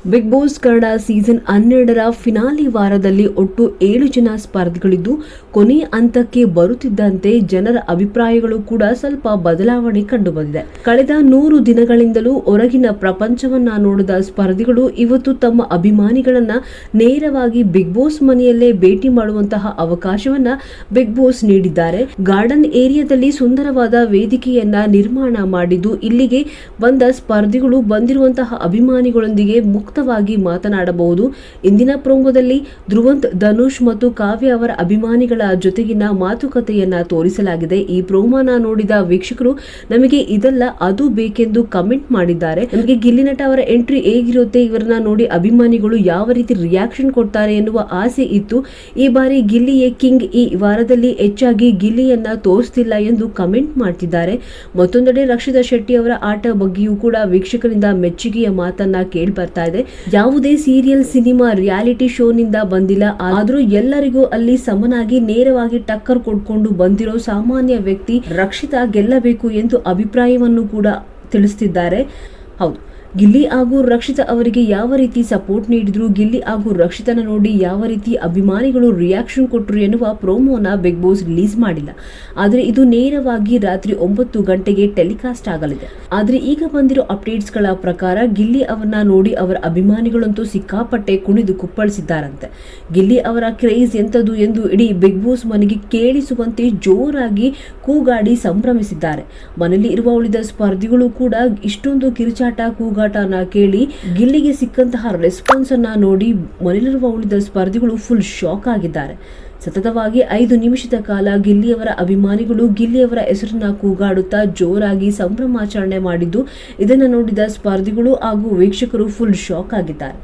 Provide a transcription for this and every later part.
Big Boss Kannada season 12ರ finale ವಾರದಲ್ಲಿ ಒಟ್ಟು 7 ಜನ ಸ್ಪರ್ಧಿಗಳಿದ್ದು ಕೊನೆ ಹಂತಕ್ಕೆ ಬರುತ್ತಿದ್ದಂತೆ ಜನರ ಅಭಿಪ್ರಾಯಗಳು ಕೂಡ ಸ್ವಲ್ಪ ಬದಲಾವಣೆ ಕಂಡುಬಂದಿದೆ. ಕಳೆದ 100 ದಿನಗಳಿಂದಲೂ ಹೊರಗಿನ ಪ್ರಪಂಚವನ್ನ ನೋಡಿದ ಸ್ಪರ್ಧಿಗಳು ಇವತ್ತು ತಮ್ಮ ಅಭಿಮಾನಿಗಳನ್ನ ನೇರವಾಗಿ ಬಿಗ್ ಬಾಸ್ ಮನೆಯಲ್ಲೇ ಭೇಟಿ ಮಾಡುವಂತಹ ಅವಕಾಶವನ್ನ ಬಿಗ್ ಬಾಸ್ ನೀಡಿದ್ದಾರೆ. ಗಾರ್ಡನ್ ಏರಿಯಾದಲ್ಲಿ ಸುಂದರವಾದ ವೇದಿಕೆಯನ್ನ ನಿರ್ಮಾಣ ಮಾಡಿದ್ದು ಇಲ್ಲಿಗೆ ಬಂದ ಸ್ಪರ್ಧಿಗಳು ಬಂದಿರುವಂತಹ ಅಭಿಮಾನಿಗಳೊಂದಿಗೆ ಮುಕ್ತವಾಗಿ ಮಾತನಾಡಬಹುದು. ಇಂದಿನ ಪ್ರೋಮೋದಲ್ಲಿ ಧ್ರುವಂತ್, ಧನುಷ್ ಮತ್ತು ಕಾವ್ಯ ಅವರ ಅಭಿಮಾನಿಗಳ ಜೊತೆಗಿನ ಮಾತುಕತೆಯನ್ನ ತೋರಿಸಲಾಗಿದೆ. ಈ ಪ್ರೋಮೋನ ನೋಡಿದ ವೀಕ್ಷಕರು ನಮಗೆ ಇದೆಲ್ಲ ಅದು ಬೇಕೆಂದು ಕಮೆಂಟ್ ಮಾಡಿದ್ದಾರೆ. ನಮಗೆ ಗಿಲ್ಲಿ ನಟ ಅವರ ಎಂಟ್ರಿ ಹೇಗಿರುತ್ತೆ, ಇವರನ್ನ ನೋಡಿ ಅಭಿಮಾನಿಗಳು ಯಾವ ರೀತಿ ರಿಯಾಕ್ಷನ್ ಕೊಡ್ತಾರೆ ಎನ್ನುವ ಆಸೆ ಇತ್ತು. ಈ ಬಾರಿ ಗಿಲ್ಲಿಯೇ ಕಿಂಗ್, ಈ ವಾರದಲ್ಲಿ ಹೆಚ್ಚಾಗಿ ಗಿಲ್ಲಿಯನ್ನ ತೋರಿಸ್ತಿಲ್ಲ ಎಂದು ಕಮೆಂಟ್ ಮಾಡ್ತಿದ್ದಾರೆ. ಮತ್ತೊಂದೆಡೆ ರಕ್ಷಿತಾ ಶೆಟ್ಟಿ ಅವರ ಆಟ ಬಗ್ಗೆಯೂ ಕೂಡ ವೀಕ್ಷಕರಿಂದ ಮೆಚ್ಚುಗೆಯ ಮಾತನ್ನ ಕೇಳಿ ಬರ್ತಾ ಇದೆ. ಯಾವುದೇ ಸೀರಿಯಲ್, ಸಿನಿಮಾ, ರಿಯಾಲಿಟಿ ಶೋನಿಂದ ಬಂದಿಲ್ಲ, ಆದ್ರೂ ಎಲ್ಲರಿಗೂ ಅಲ್ಲಿ ಸಮನಾಗಿ ನೇರವಾಗಿ ಟಕ್ಕರ್ ಕೊಡ್ಕೊಂಡು ಬಂದಿರೋ ಸಾಮಾನ್ಯ ವ್ಯಕ್ತಿ ರಕ್ಷಿತಾ ಗೆಲ್ಲಬೇಕು ಎಂದು ಅಭಿಪ್ರಾಯವನ್ನು ಕೂಡ ತಿಳಿಸುತ್ತಿದ್ದಾರೆ. ಹೌದು, ಗಿಲ್ಲಿ ಹಾಗೂ ರಕ್ಷಿತಾ ಅವರಿಗೆ ಯಾವ ರೀತಿ ಸಪೋರ್ಟ್ ನೀಡಿದ್ರು, ಗಿಲ್ಲಿ ಹಾಗೂ ರಕ್ಷಿತನ ನೋಡಿ ಯಾವ ರೀತಿ ಅಭಿಮಾನಿಗಳು ರಿಯಾಕ್ಷನ್ ಕೊಟ್ಟರು ಎನ್ನುವ ಪ್ರೋಮೋನ ಬಿಗ್ ಬಾಸ್ ರಿಲೀಸ್ ಮಾಡಿಲ್ಲ. ಆದರೆ ಇದು ನೇರವಾಗಿ ರಾತ್ರಿ 9 ಗಂಟೆಗೆ ಟೆಲಿಕಾಸ್ಟ್ ಆಗಲಿದೆ. ಆದರೆ ಈಗ ಬಂದಿರೋ ಅಪ್ಡೇಟ್ಸ್ ಗಳ ಪ್ರಕಾರ ಗಿಲ್ಲಿ ಅವರನ್ನ ನೋಡಿ ಅವರ ಅಭಿಮಾನಿಗಳಂತೂ ಸಿಕ್ಕಾಪಟ್ಟೆ ಕುಣಿದು ಕುಪ್ಪಳಿಸಿದ್ದಾರಂತೆ. ಗಿಲ್ಲಿ ಅವರ ಕ್ರೇಜ್ ಎಂತದು ಎಂದು ಇಡೀ ಬಿಗ್ ಬಾಸ್ ಮನೆಗೆ ಕೇಳಿಸುವಂತೆ ಜೋರಾಗಿ ಕೂಗಾಡಿ ಸಂಭ್ರಮಿಸಿದ್ದಾರೆ. ಮನೆಯಲ್ಲಿ ಇರುವ ಉಳಿದ ಸ್ಪರ್ಧಿಗಳು ಕೂಡ ಇಷ್ಟೊಂದು ಕಿರುಚಾಟ ಕೂಗಾಟನ ಕೇಳಿ ಗಿಲ್ಲಿಗೆ ಸಿಕ್ಕಂತಹ ರೆಸ್ಪಾನ್ಸ್ ಅನ್ನ ನೋಡಿ ಮನೆಯಲ್ಲಿರುವ ಉಳಿದ ಸ್ಪರ್ಧಿಗಳು ಫುಲ್ ಶಾಕ್ ಆಗಿದ್ದಾರೆ. ಸತತವಾಗಿ 5 ನಿಮಿಷದ ಕಾಲ ಗಿಲ್ಲಿಯವರ ಅಭಿಮಾನಿಗಳು ಗಿಲ್ಲಿಯವರ ಹೆಸರನ್ನ ಕೂಗಾಡುತ್ತಾ ಜೋರಾಗಿ ಸಂಭ್ರಮಾಚರಣೆ ಮಾಡಿದ್ದು ಇದನ್ನು ನೋಡಿದ ಸ್ಪರ್ಧಿಗಳು ಹಾಗೂ ವೀಕ್ಷಕರು ಫುಲ್ ಶಾಕ್ ಆಗಿದ್ದಾರೆ.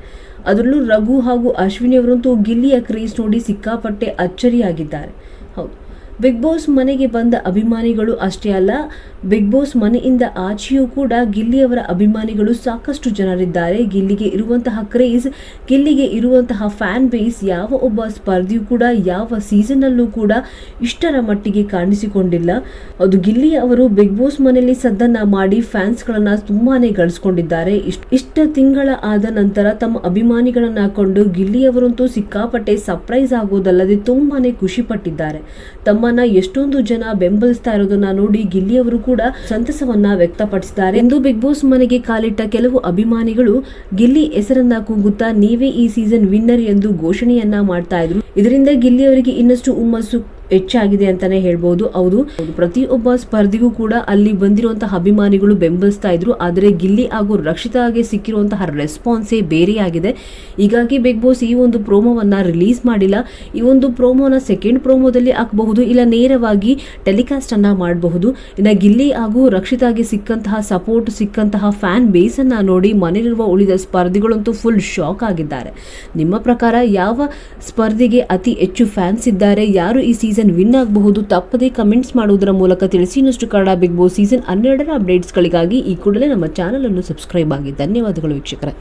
ಅದರಲ್ಲೂ ರಘು ಹಾಗೂ ಅಶ್ವಿನಿ ಅವರಂತೂ ಗಿಲ್ಲಿಯ ಕ್ರೇಜ್ ನೋಡಿ ಸಿಕ್ಕಾಪಟ್ಟೆ ಅಚ್ಚರಿಯಾಗಿದ್ದಾರೆ. ಹೌದು, ಬಿಗ್ ಬಾಸ್ ಮನೆಗೆ ಬಂದ ಅಭಿಮಾನಿಗಳು ಅಷ್ಟೇ ಅಲ್ಲ, ಬಿಗ್ ಬಾಸ್ ಮನೆಯಿಂದ ಆಚೆಯೂ ಕೂಡ ಗಿಲ್ಲಿಯವರ ಅಭಿಮಾನಿಗಳು ಸಾಕಷ್ಟು ಜನರಿದ್ದಾರೆ. ಗಿಲ್ಲಿಗೆ ಇರುವಂತಹ ಕ್ರೇಜ್, ಗಿಲ್ಲಿಗೆ ಇರುವಂತಹ ಫ್ಯಾನ್ ಬೇಸ್ ಯಾವ ಒಬ್ಬ ಸ್ಪರ್ಧಿಯೂ ಕೂಡ ಯಾವ ಸೀಸನ್ ಅಲ್ಲೂ ಕೂಡ ಇಷ್ಟರ ಮಟ್ಟಿಗೆ ಕಾಣಿಸಿಕೊಂಡಿಲ್ಲ. ಅದು ಗಿಲ್ಲಿ ಅವರು ಬಿಗ್ ಬಾಸ್ ಮನೆಯಲ್ಲಿ ಸದ್ದನ್ನ ಮಾಡಿ ಫ್ಯಾನ್ಸ್ ಗಳನ್ನ ತುಂಬಾನೇ ಗಳಿಸಿಕೊಂಡಿದ್ದಾರೆ. ಇಷ್ಟ ತಿಂಗಳ ಆದ ನಂತರ ತಮ್ಮ ಅಭಿಮಾನಿಗಳನ್ನ ಕೊಂಡು ಗಿಲ್ಲಿಯವರಂತೂ ಸಿಕ್ಕಾಪಟ್ಟೆ ಸರ್ಪ್ರೈಸ್ ಆಗೋದಲ್ಲದೆ ತುಂಬಾನೇ ಖುಷಿ ಪಟ್ಟಿದ್ದಾರೆ. ತಮ್ಮನ್ನ ಎಷ್ಟೊಂದು ಜನ ಬೆಂಬಲಿಸ್ತಾ ಇರೋದನ್ನ ನೋಡಿ ಗಿಲ್ಲಿಯವರು ಕೂಡ ಸಂತಸವನ್ನ ವ್ಯಕ್ತಪಡಿಸಿದ್ದಾರೆ ಎಂದು ಬಿಗ್ ಬಾಸ್ ಮನೆಗೆ ಕಾಲಿಟ್ಟ ಕೆಲವು ಅಭಿಮಾನಿಗಳು ಗಿಲ್ಲಿ ಹೆಸರನ್ನ ಕೂಗುತ್ತಾ ನೀವೇ ಈ ಸೀಸನ್ ವಿನ್ನರ್ ಎಂದು ಘೋಷಣೆಯನ್ನ ಮಾಡ್ತಾ ಇದ್ರು. ಇದರಿಂದ ಗಿಲ್ಲಿಯವರಿಗೆ ಇನ್ನಷ್ಟು ಹುಮ್ಮಸ್ಸು ಹೆಚ್ಚಾಗಿದೆ ಅಂತಾನೆ ಹೇಳ್ಬಹುದು. ಹೌದು, ಪ್ರತಿಯೊಬ್ಬ ಸ್ಪರ್ಧಿಗೂ ಕೂಡ ಅಲ್ಲಿ ಬಂದಿರುವಂತಹ ಅಭಿಮಾನಿಗಳು ಬೆಂಬಲಿಸ್ತಾ ಇದ್ರು. ಆದರೆ ಗಿಲ್ಲಿ ಹಾಗೂ ರಕ್ಷಿತಾಗೆ ಸಿಕ್ಕಿರುವಂತಹ ರೆಸ್ಪಾನ್ಸೇ ಬೇರೆಯಾಗಿದೆ. ಹೀಗಾಗಿ ಬಿಗ್ ಬಾಸ್ ಈ ಒಂದು ಪ್ರೋಮೋವನ್ನ ರಿಲೀಸ್ ಮಾಡಿಲ್ಲ. ಈ ಒಂದು ಪ್ರೋಮೋನ ಸೆಕೆಂಡ್ ಪ್ರೋಮೋದಲ್ಲಿ ಹಾಕಬಹುದು, ಇಲ್ಲ ನೇರವಾಗಿ ಟೆಲಿಕಾಸ್ಟ್ ಅನ್ನ ಮಾಡಬಹುದು. ಇನ್ನು ಗಿಲ್ಲಿ ಹಾಗೂ ರಕ್ಷಿತಾಗೆ ಸಿಕ್ಕಂತಹ ಸಪೋರ್ಟ್, ಸಿಕ್ಕಂತಹ ಫ್ಯಾನ್ ಬೇಸ್ ಅನ್ನ ನೋಡಿ ಮನೆಯಲ್ಲಿರುವ ಉಳಿದ ಸ್ಪರ್ಧಿಗಳಂತೂ ಫುಲ್ ಶಾಕ್ ಆಗಿದ್ದಾರೆ. ನಿಮ್ಮ ಪ್ರಕಾರ ಯಾವ ಸ್ಪರ್ಧಿಗೆ ಅತಿ ಹೆಚ್ಚು ಫ್ಯಾನ್ಸ್ ಇದ್ದಾರೆ, ಯಾರು ಈ ಸೀಸನ್ ವಿನ್ ಆಗಬಹುದು, ತಪ್ಪದೇ ಕಮೆಂಟ್ಸ್ ಮಾಡುವುದರ ಮೂಲಕ ತಿಳಿಸಿ. ಇನ್ನಷ್ಟು ಕನ್ನಡ ಬಿಗ್ ಬಾಸ್ ಸೀಸನ್ 12ರ ಅಪ್ಡೇಟ್ಸ್ಗಳಿಗಾಗಿ ಈ ಕೂಡಲೇ ನಮ್ಮ ಚಾನಲ್ ಅನ್ನು ಸಬ್ಸ್ಕ್ರೈಬ್ ಆಗಿ. ಧನ್ಯವಾದಗಳು ವೀಕ್ಷಕರೇ.